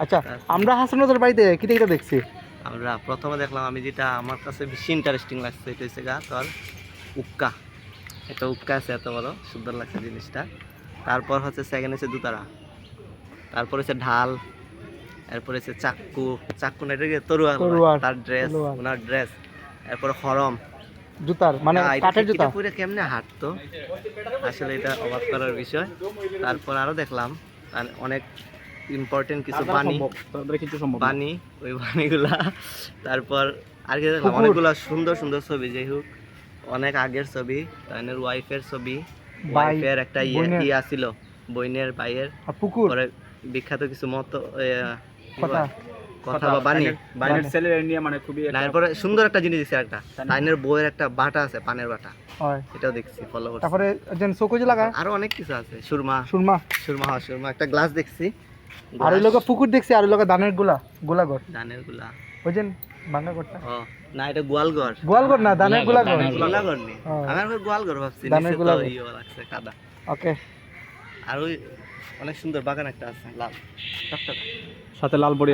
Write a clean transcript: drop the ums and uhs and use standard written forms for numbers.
আচ্ছা, আমরা হাসানুদের বাড়িতে কি দেখছি? আমরা প্রথমে দেখলাম, আমি যেটা আমার কাছে বেশি ইন্টারেস্টিং লাগছে এটা হচ্ছে তোর উক্কা। একটা উক্কা আছে এত বড়, সুন্দর লাগছে জিনিসটা। তারপর হচ্ছে সেকেন্ড হচ্ছে দুতারা, তারপর হচ্ছে ঢাল, এরপর হচ্ছে চাক্কু। চাক্কু না, এটা তরুয়ার, তার ড্রেস, ওনার ড্রেস। এরপর খরম, জুতার মানে কাঠের জুতা। পুরো কেমনে হাঁটতো, আসলে এটা অবাক করার বিষয়। তারপর আরো দেখলাম অনেক ইম্পর্টেন্ট কিছু পানি, ওই পানিগুলা। তারপর আর কি দেখলাম, অনেকগুলা সুন্দর সুন্দর ছবি, যাই হোক অনেক আগের ছবি, তাদের ওয়াইফের ছবি, ওয়াইফের একটা ইয়ে ছিল, বইনের ভাইয়ের। পুকুর, পরে বিখ্যাত কিছু মতো কথা কথা বা বাণী, বাইনের ছেলে নিয়ে মানে খুবই না। এরপরে সুন্দর একটা জিনিস দিচ্ছে, একটা তাইনের বইয়ের একটা বাটা আছে, পানের বাটা, হয় এটাও দেখছি, ফলো করছি। তারপরে যেন চকুজি লাগা, আরো অনেক কিছু আছে, সুরমা সুরমা, সুরমা, হ্যাঁ সুরমা, একটা গ্লাস দেখছি, আর ওই লোক পুকুর দেখছি, আর ওই লোক ধানের গোলাঘর, ধানের গুলা। ওই যে ভাঙ্গা করটা। ও না, এটা গোয়ালঘর। গোয়ালঘর না, ধানের গোলাঘর। গোয়ালঘর নেই, আমার গোয়ালঘর ভাবছি, ধানের নিচে তো গোলাঘর। ইয়ে লাগছে কাদা। ওকে, আর ওই অনেক সুন্দর বাগান একটা আছে, লাল টকটকা। সাথে লাল বড়ি